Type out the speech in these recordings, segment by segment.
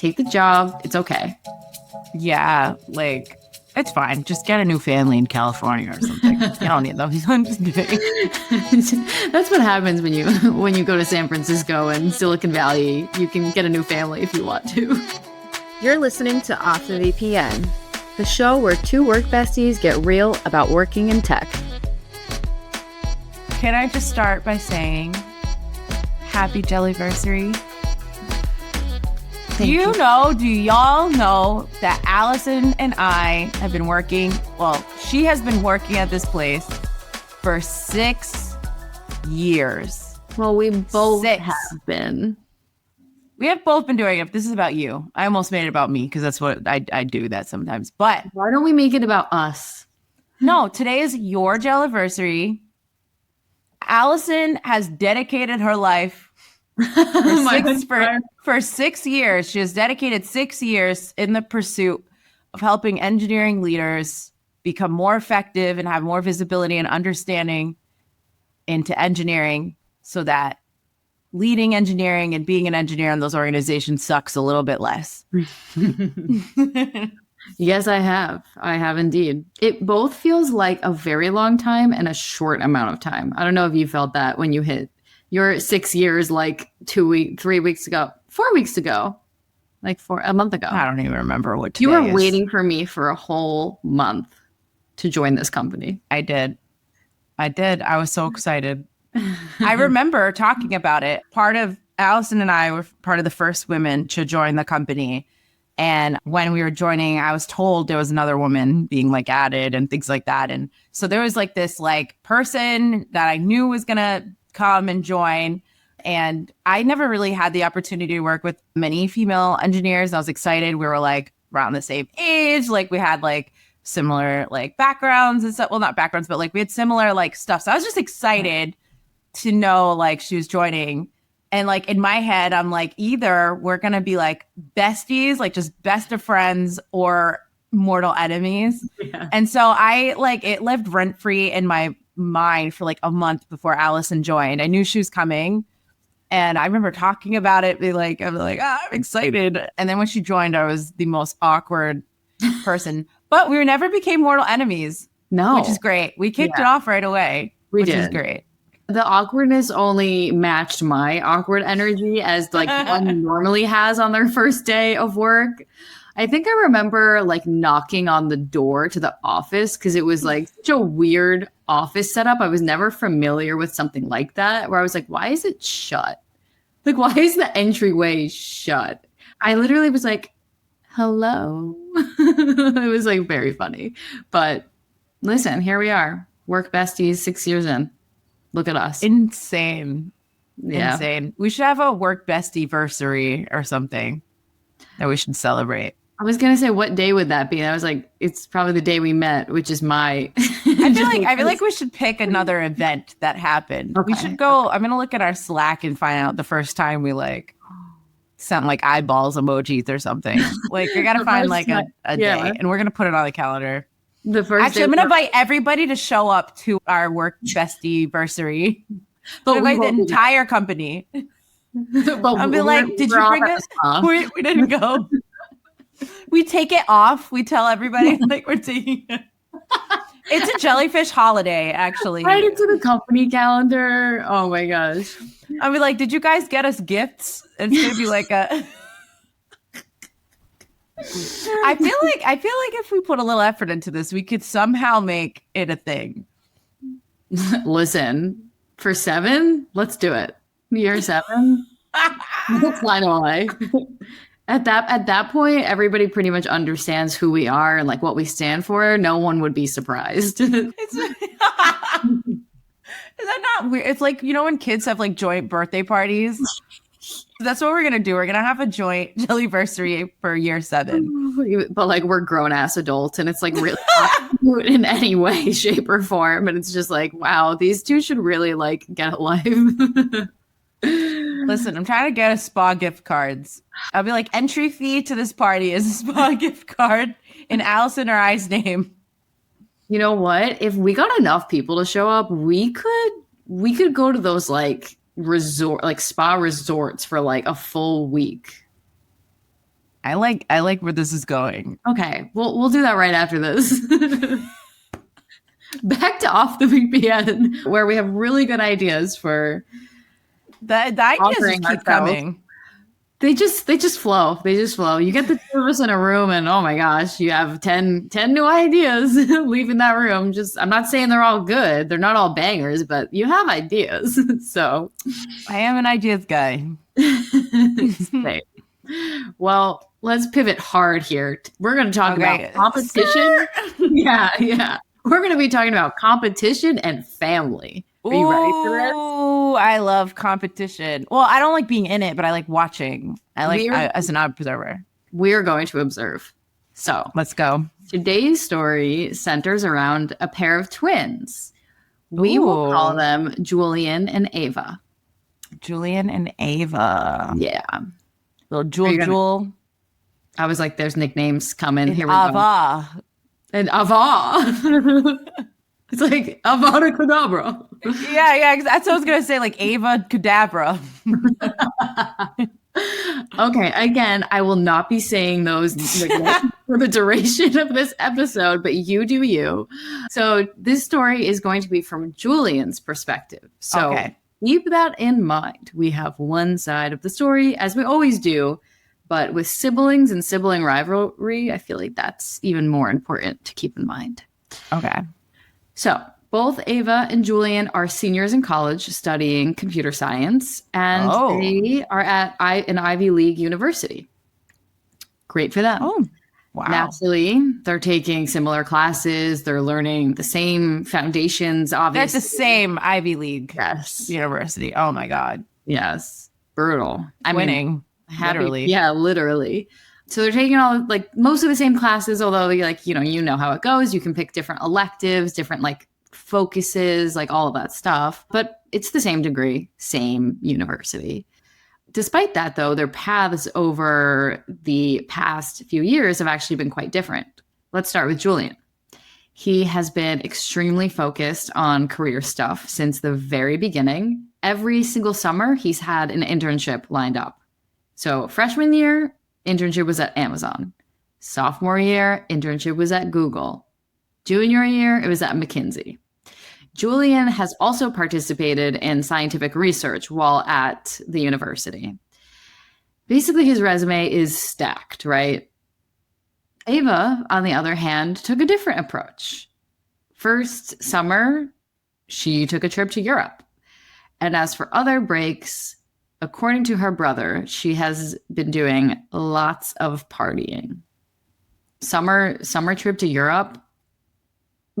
Take the job. It's okay. Yeah, like, it's fine. Just get a new family in California or something. You don't need those. I'm just kidding. That's what happens when you go to San Francisco and Silicon Valley. You can get a new family if you want to. You're listening to Off the VPN, the show where two work besties get real about working in tech. Can I just start by saying happy Jellyversary? Do y'all know that Allison and I have been working, well, she has been working at this place for 6 years. Well, we both have been. We have both been doing it. This is about you. I almost made it about me because that's what I do that sometimes. But why don't we make it about us? No, today is your Jellyversary. Allison has dedicated her life for 6 years. She has dedicated 6 years in the pursuit of helping engineering leaders become more effective and have more visibility and understanding into engineering so that leading engineering and being an engineer in those organizations sucks a little bit less. Yes, I have. I have indeed. It both feels like a very long time and a short amount of time. I don't know if you felt that when you hit your 6 years, like 3 weeks ago, 4 weeks ago, like a month ago. I don't even remember what today You were is. waiting for me for a whole month to join this company. I did. I was so excited. I remember talking about it. Allison and I were part of the first women to join the company. And when we were joining, I was told there was another woman being like added and things like that. And so there was like this like person that I knew was going to come and join. And I never really had the opportunity to work with many female engineers. I was excited. We were like around the same age. Like we had like similar like backgrounds and stuff. Well, not backgrounds, but like we had similar like stuff. So I was just excited to know like she was joining. And like in my head, I'm like, either we're going to be like besties, like just best of friends, or mortal enemies. Yeah. And so it lived rent free in my mind for like a month before Allison joined. I knew she was coming. And I remember talking about it, I'm excited. And then when she joined, I was the most awkward person. But we never became mortal enemies. No. Which is great. We kicked it off right away, which is great. The awkwardness only matched my awkward energy as like one normally has on their first day of work. I think I remember like knocking on the door to the office because it was like such a weird office setup. I was never familiar with something like that, where I was like, why is it shut? Like, why is the entryway shut? I literally was like, hello. It was like very funny. But listen, here we are. Work besties 6 years in. Look at us. Insane. Yeah. Insane. We should have a work bestie-versary or something that we should celebrate. I was going to say, what day would that be? And I was like, it's probably the day we met, which is my... I feel like we should pick another event that happened. Okay. We should go... I'm going to look at our Slack and find out the first time we like sent like eyeballs emojis or something. Like, we got to find like a day, and we're going to put it on the calendar. I'm going to invite everybody to show up to our work bestie-versary. But invite the entire company. I'll be like, did you bring us? We didn't go. We take it off. We tell everybody like we're taking it. It's a Jellyfish holiday, actually. Right into the company calendar. Oh my gosh. I'll be like, did you guys get us gifts? It's going to be like a... I feel like if we put a little effort into this, we could somehow make it a thing. Listen, for 7, let's do it. Year 7, let's line away. At that point, everybody pretty much understands who we are and like what we stand for. No one would be surprised. Is that not weird? It's like, you know, when kids have like joint birthday parties. That's what we're going to do. We're going to have a joint Jellyversary for year 7. But like we're grown ass adults and it's like really not in any way, shape or form. And it's just like, wow, these two should really like get a life. Listen, I'm trying to get us spa gift cards. I'll be like, entry fee to this party is a spa gift card in Allison or I's name. You know what? If we got enough people to show up, we could go to those like spa resorts for like a full week. I like where this is going. Okay, we'll do that right after this. Back to Off the VPN, where we have really good ideas for the ideas just keep coming. They just flow. They just flow. You get the two of us in a room and oh my gosh, you have 10 new ideas leaving that room. I'm not saying they're all good. They're not all bangers, but you have ideas. So I am an ideas guy. Well, let's pivot hard here. We're going to talk about competition. Yeah. We're going to be talking about competition and family. Are you ready for this? Oh, I love competition. Well, I don't like being in it, but I like watching. As an observer. We're going to observe. So let's go. Today's story centers around a pair of twins. We will call them Julian and Ava. Julian and Ava. Yeah. Little Jewel. I was like, there's nicknames coming. Here we go. And Ava. It's like Avada Kedavra. Yeah. That's what I was going to say, like Ava Kedavra. Okay, again, I will not be saying those for the duration of this episode, but you do you. So this story is going to be from Julian's perspective. So keep that in mind. We have one side of the story, as we always do, but with siblings and sibling rivalry, I feel like that's even more important to keep in mind. Okay. So both Ava and Julian are seniors in college studying computer science, and they are at an Ivy League university. Great for them. Oh, wow. Naturally, they're taking similar classes. They're learning the same foundations, obviously. That's the same Ivy League university. Oh, my God. Yes. Brutal. Winning. Literally. Yeah, literally. So they're taking all like most of the same classes, although like, you know how it goes. You can pick different electives, different like focuses, like all of that stuff. But it's the same degree, same university. Despite that, though, their paths over the past few years have actually been quite different. Let's start with Julian. He has been extremely focused on career stuff since the very beginning. Every single summer, he's had an internship lined up. So freshman year, internship was at Amazon. Sophomore year, internship was at Google. Junior year, it was at McKinsey. Julian has also participated in scientific research while at the university. Basically, his resume is stacked, right? Ava, on the other hand, took a different approach. First summer, she took a trip to Europe. And as for other breaks, according to her brother, she has been doing lots of partying. Summer trip to Europe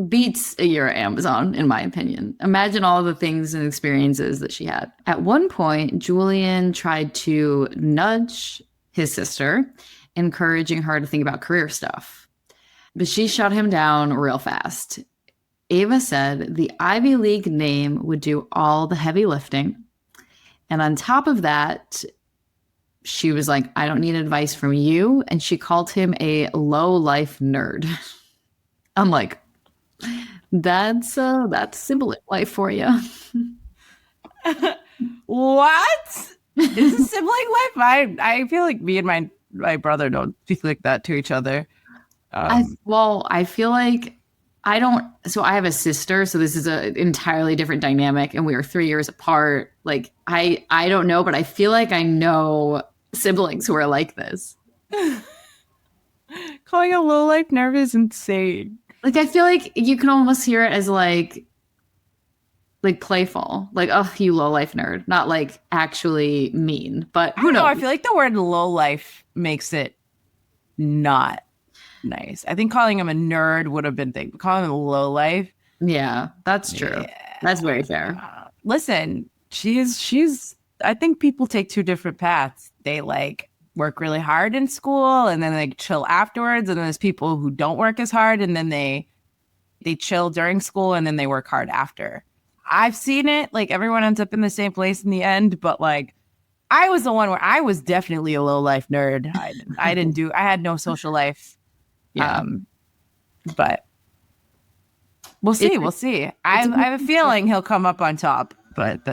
beats a year at Amazon, in my opinion. Imagine all the things and experiences that she had. At one point, Julian tried to nudge his sister, encouraging her to think about career stuff. But she shut him down real fast. Ava said the Ivy League name would do all the heavy lifting. And on top of that, she was like, I don't need advice from you. And she called him a low-life nerd. I'm like, that's sibling life for you. What? Is a sibling life? I feel like me and my brother don't speak like that to each other. I feel like I don't. So I have a sister, so this is an entirely different dynamic, and we are 3 years apart. Like I don't know, but I feel like I know siblings who are like this. Calling a low life nerd is insane. Like I feel like you can almost hear it as like playful, like oh you low life nerd, not like actually mean. But who knows? I feel like the word low life makes it not nice. I think calling him a nerd would have been thing. Calling him a low life. Yeah, that's true. Yeah. That's very fair. Listen, she's. I think people take two different paths. They like work really hard in school and then they chill afterwards. And then there's people who don't work as hard and then they chill during school and then they work hard after. I've seen it. Like everyone ends up in the same place in the end. But like I was the one where I was definitely a low life nerd. I had no social life. Yeah. But we'll see. We'll see. I have a feeling he'll come up on top, but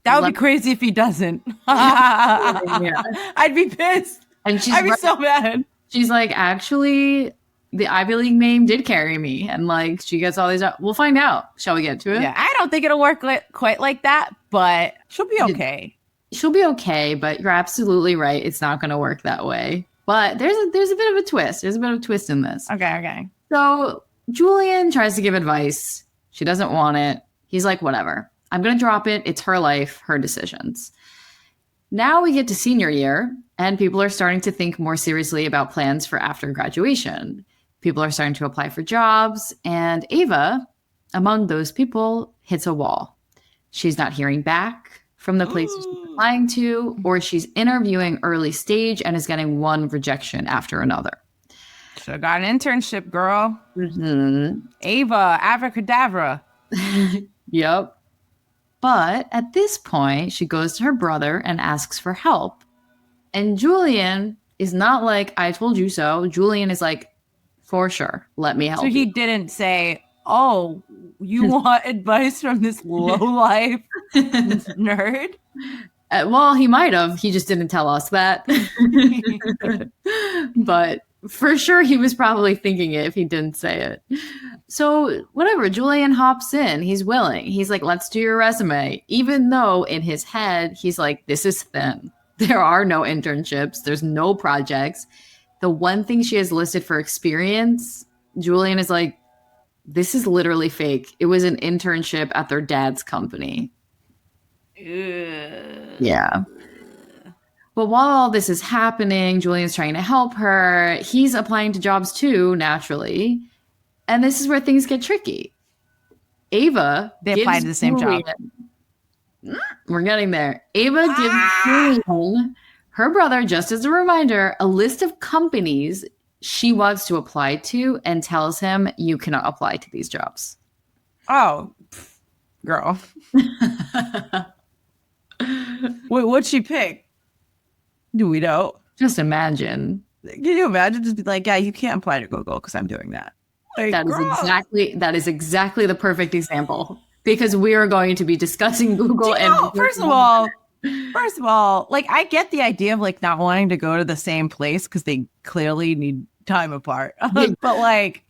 that would be crazy if he doesn't. Yeah. I'd be pissed. And I'd be so mad. She's like, actually, the Ivy League name did carry me. And like, she gets all these, we'll find out. Shall we get to it? Yeah, I don't think it'll work quite like that, but she'll be okay. She'll be okay, but you're absolutely right. It's not going to work that way. But there's a bit of a twist. There's a bit of a twist in this. Okay. So Julian tries to give advice. She doesn't want it. He's like, whatever. I'm going to drop it. It's her life, her decisions. Now we get to senior year, and people are starting to think more seriously about plans for after graduation. People are starting to apply for jobs, and Ava, among those people, hits a wall. She's not hearing back from the places she's applying to, or she's interviewing early stage and is getting one rejection after another. Should have got an internship, girl. Mm-hmm. Ava, abracadabra. Yep. But at this point, she goes to her brother and asks for help. And Julian is not like, I told you so. Julian is like, for sure, let me help you. So he didn't say, oh, you want advice from this low-life nerd? Well, he might have. He just didn't tell us that. But for sure, he was probably thinking it if he didn't say it. So whatever, Julian hops in. He's willing. He's like, let's do your resume. Even though in his head, he's like, this is thin. There are no internships. There's no projects. The one thing she has listed for experience, Julian is like, this is literally fake. It was an internship at their dad's company. Yeah. But while all this is happening, Julian's trying to help her. He's applying to jobs too, naturally. And this is where things get tricky. Ava, they applied to the same job. We're getting there. Ava gives Julian, her brother, just as a reminder, a list of companies she wants to apply to and tells him you cannot apply to these jobs. Oh, girl. Wait, what'd she pick? Do we know? Just imagine. Can you imagine? Just be like, yeah, you can't apply to Google because I'm doing that. Like, that is exactly the perfect example, because we are going to be discussing Google. First of all, like, I get the idea of like not wanting to go to the same place because they clearly need time apart. But like,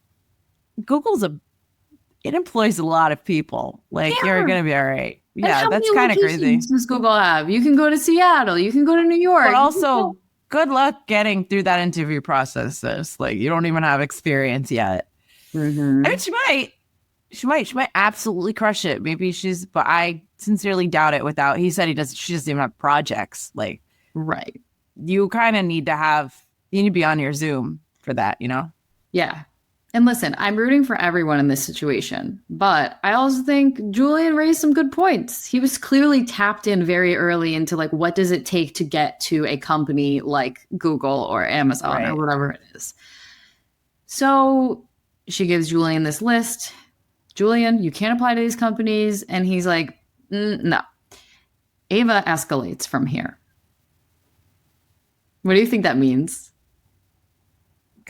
it employs a lot of people. Like, you're gonna be all right. Yeah, that's kind of crazy. Does Google have? You can go to Seattle. You can go to New York. But also, good luck getting through that interview process. Like, you don't even have experience yet. Mm-hmm. I mean, she might absolutely crush it. Maybe but I sincerely doubt it. She doesn't even have projects. Like, right. You kind of need to be on your Zoom for that, you know? Yeah. And listen, I'm rooting for everyone in this situation, but I also think Julian raised some good points. He was clearly tapped in very early into like, what does it take to get to a company like Google or Amazon or whatever it is. So she gives Julian this list. Julian, you can't apply to these companies. And he's like, no. Ava escalates from here. What do you think that means?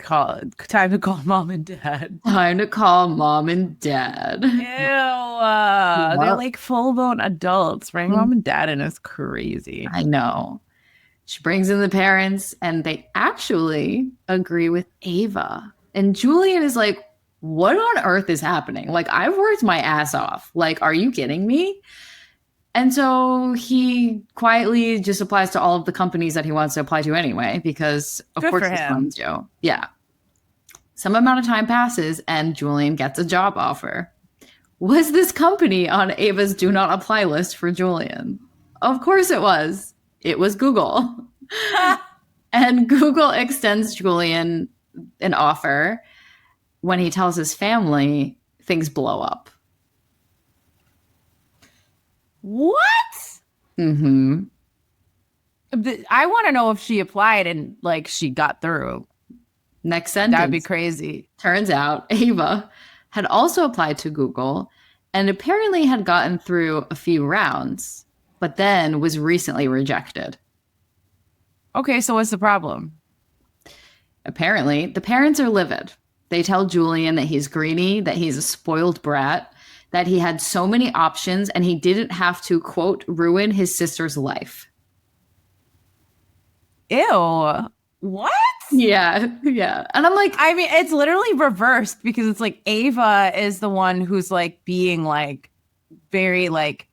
Time to call mom and dad. Time to call mom and dad. Ew. They're like full-blown adults. Bringing mom and dad in is crazy. I know. She brings in the parents, and they actually agree with Ava. And Julian is like, what on earth is happening? Like, I've worked my ass off. Like, are you kidding me? And so he quietly just applies to all of the companies that he wants to apply to anyway, because of course he's going to. Yeah. Some amount of time passes and Julian gets a job offer. Was this company on Ava's do not apply list for Julian? Of course it was. It was Google. And Google extends Julian an offer. When he tells his family, things blow up. What? Mm-hmm. I want to know if she applied and like she got through. Next sentence. That'd be crazy. Turns out Ava had also applied to Google and apparently had gotten through a few rounds, but then was recently rejected. Okay, so what's the problem? Apparently, the parents are livid. They tell Julian that he's greedy, that he's a spoiled brat, that he had so many options and he didn't have to, quote, ruin his sister's life. Ew. what? Yeah. And I'm like, I mean, it's literally reversed because it's like Ava is the one who's like being like very like,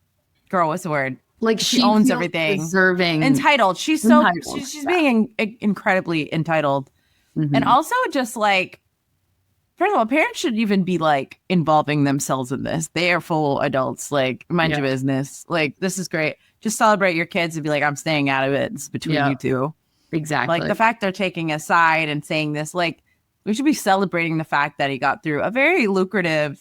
girl, what's the word? like She owns feels everything. deserving. Entitled. She's Entitled, she's being incredibly entitled. Mhm. And also just like, first of all, parents shouldn't even be like involving themselves in this. They are full adults. Like, mind your business. Like, this is great. Just celebrate your kids and be like, I'm staying out of it. It's between you two. Exactly. Like the fact they're taking a side and saying this, like, we should be celebrating the fact that he got through a very lucrative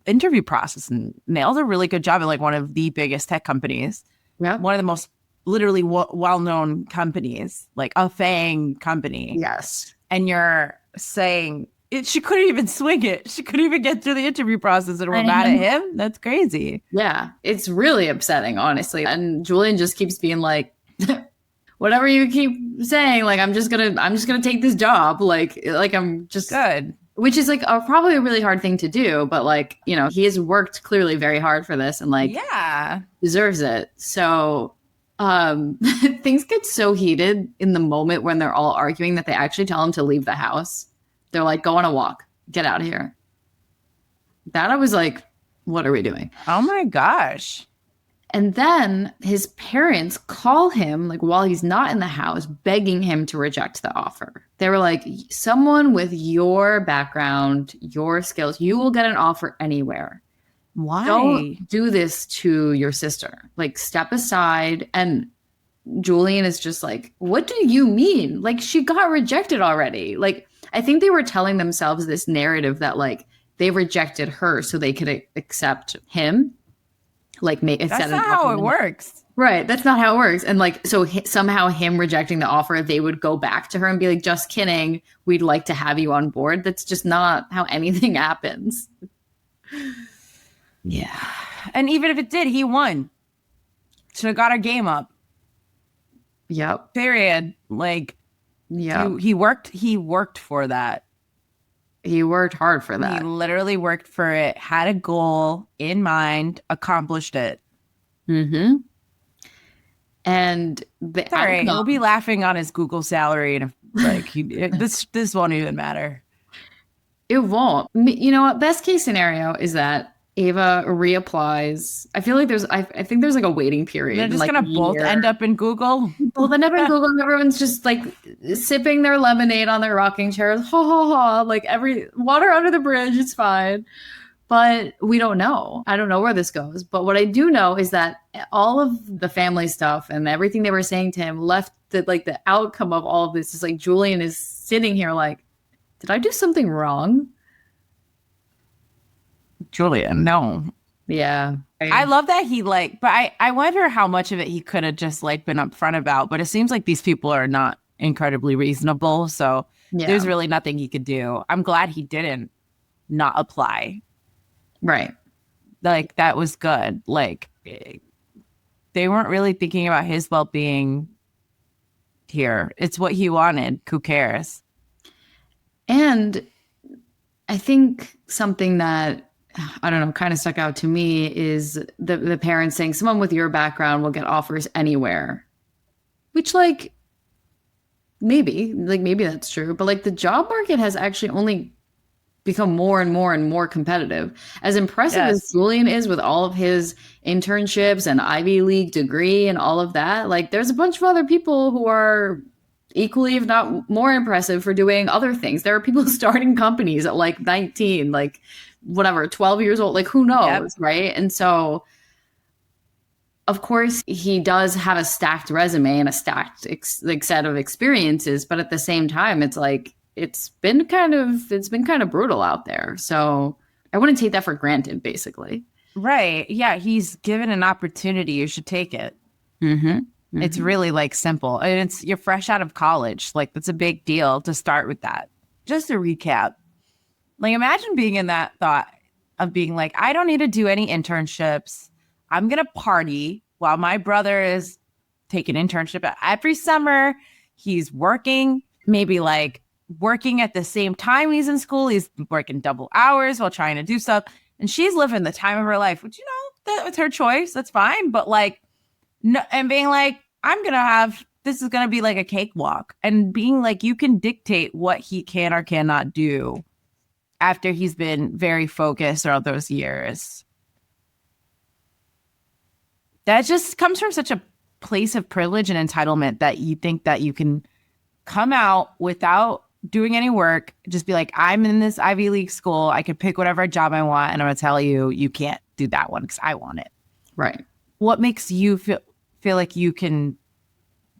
interview process and nailed a really good job at like one of the biggest tech companies. Yeah. One of the most literally well-known companies, like a FAANG company. Yes. And you're saying she couldn't even swing it. She couldn't even get through the interview process and we're mad at him. That's crazy. Yeah. It's really upsetting, honestly. And Julian just keeps being like, whatever you keep saying, like, I'm just gonna take this job. Like I'm just good. Which is like probably a really hard thing to do, but like, you know, he has worked clearly very hard for this and like deserves it. So things get so heated in the moment when they're all arguing that they actually tell him to leave the house. They're like, go on a walk, get out of here. That I was like, what are we doing? Oh my gosh. And then his parents call him, like, while he's not in the house, begging him to reject the offer. They were like, someone with your background, your skills, you will get an offer anywhere. Why? Don't do this to your sister. Like, step aside. And Julian is just like, what do you mean? Like, she got rejected already. Like, I think they were telling themselves this narrative that, like, they rejected her so they could accept him. Like, that's not how it works. Right. That's not how it works. And like, so somehow him rejecting the offer, they would go back to her and be like, just kidding. We'd like to have you on board. That's just not how anything happens. Yeah. And even if it did, he won. Should have got our game up. Yep. Period. Like, yeah. He worked for that. He worked hard for that. He literally worked for it, had a goal in mind, accomplished it. Mm-hmm. And sorry, he'll be laughing on his Google salary, and like this won't even matter. It won't. You know what? Best case scenario is that Ava reapplies. I feel like I think there's like a waiting period. They're just like gonna both end up in Google. Well, then up in Google, and everyone's just like sipping their lemonade on their rocking chairs. Ha ha ha! Like every water under the bridge. It's fine. But we don't know. I don't know where this goes. But what I do know is that all of the family stuff and everything they were saying to him left the outcome of all of this is like Julian is sitting here like, did I do something wrong? Julian, no. Yeah. I love that he but I wonder how much of it he could have just like been upfront about, but it seems like these people are not incredibly reasonable. So there's really nothing he could do. I'm glad he didn't not apply. Right. Like that was good. Like they weren't really thinking about his well-being here. It's what he wanted. Who cares? And I think something that I don't know, kind of stuck out to me is the parents saying someone with your background will get offers anywhere, which maybe that's true. But like the job market has actually only become more and more and more competitive. As impressive as Julian is with all of his internships and Ivy League degree and all of that, like there's a bunch of other people who are equally, if not more impressive for doing other things. There are people starting companies at like 19, like whatever, 12 years old, like who knows, right? And so of course he does have a stacked resume and a stacked set of experiences, but at the same time it's like it's been kind of brutal out there. So I wouldn't take that for granted, basically. Right. Yeah, he's given an opportunity, you should take it. It's really like simple. And you're fresh out of college. Like that's a big deal to start with that. Just to recap. Like imagine being in that thought of being like, I don't need to do any internships. I'm going to party while my brother is taking internship every summer. He's working, maybe like working at the same time he's in school. He's working double hours while trying to do stuff. And she's living the time of her life, which, that was her choice. That's fine. But like, no, and being like, I'm going to have this is going to be like a cakewalk, and being like, you can dictate what he can or cannot do after he's been very focused throughout those years. That just comes from such a place of privilege and entitlement that you think that you can come out without doing any work, just be like, I'm in this Ivy League school, I can pick whatever job I want, and I'm going to tell you, you can't do that one because I want it. Right. What makes you feel like you can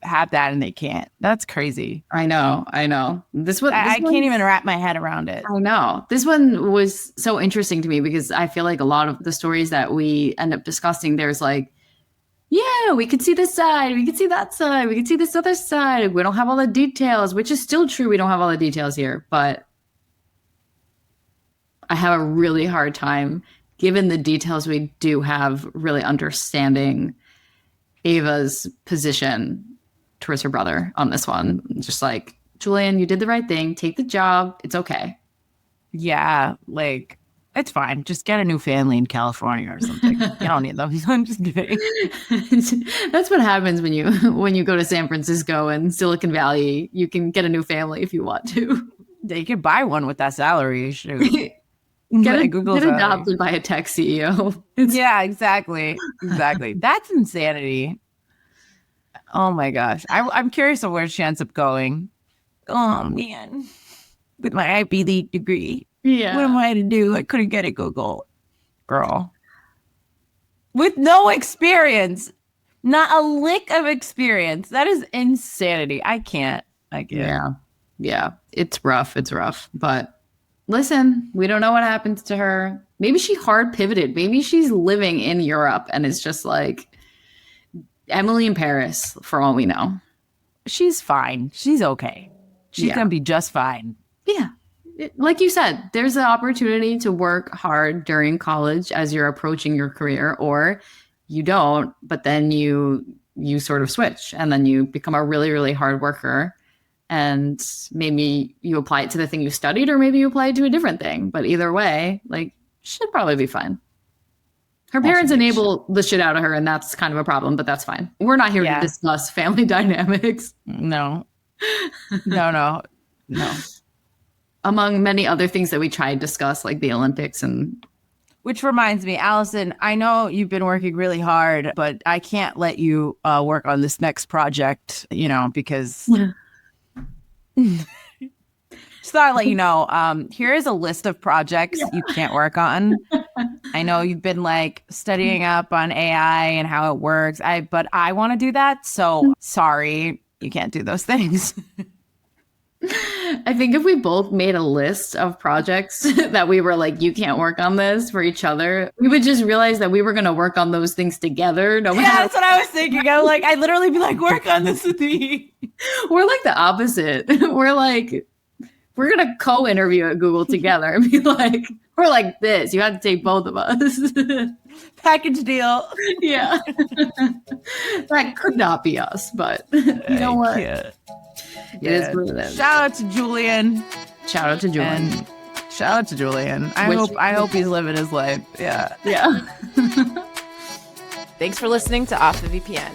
have that and they can't? That's crazy. I know. I can't even wrap my head around it. I know. This one was so interesting to me because I feel like a lot of the stories that we end up discussing, there's like, yeah, we could see this side, we could see that side, we could see this other side. We don't have all the details, which is still true. We don't have all the details here, but I have a really hard time, given the details we do have, really understanding Ava's position towards her brother on this one. Just like, Julian, you did the right thing. Take the job. It's okay. Yeah, like, it's fine. Just get a new family in California or something. You don't need those. I'm just kidding. That's what happens when you go to San Francisco and Silicon Valley. You can get a new family if you want to. You could buy one with that salary. Shoot. Get adopted by a tech CEO. Yeah, exactly. That's insanity. Oh my gosh. I'm curious of where she ends up going. Oh man. With my Ivy League degree. Yeah. What am I to do? I couldn't get a Google. Girl. With no experience. Not a lick of experience. That is insanity. I can't. Yeah. It's rough. But listen, we don't know what happens to her. Maybe she hard pivoted. Maybe she's living in Europe and it's just like Emily in Paris, for all we know. She's fine. She's okay. She's going to be just fine. Yeah. Like you said, there's an opportunity to work hard during college as you're approaching your career, or you don't, but then you sort of switch and then you become a really, really hard worker. And maybe you apply it to the thing you studied, or maybe you apply it to a different thing. But either way, like, should probably be fine. Her parents enable the shit out of her, and that's kind of a problem, but that's fine. We're not here to discuss family dynamics. No. Among many other things that we try to discuss, like the Olympics and... Which reminds me, Allison, I know you've been working really hard, but I can't let you work on this next project, because... Just thought I'd let you know, here is a list of projects you can't work on. I know you've been like studying up on AI and how it works, but I want to do that. So sorry, you can't do those things. I think if we both made a list of projects that we were like, you can't work on this for each other, we would just realize that we were going to work on those things together. That's what I was thinking. I'd literally be like, work on this with me. We're like the opposite. We're going to co-interview at Google together and be like, we're like this. You have to take both of us. Package deal. Yeah. That could not be us, but you know what? It is what it is. Shout out to Julian. Shout out to Julian. I hope he's living his life. Yeah. Thanks for listening to Off the VPN.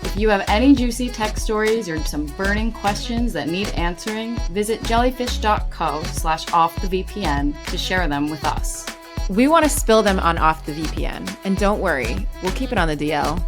If you have any juicy tech stories or some burning questions that need answering, visit jellyfish.co/offthevpn to share them with us. We want to spill them on Off the VPN. And don't worry, we'll keep it on the DL.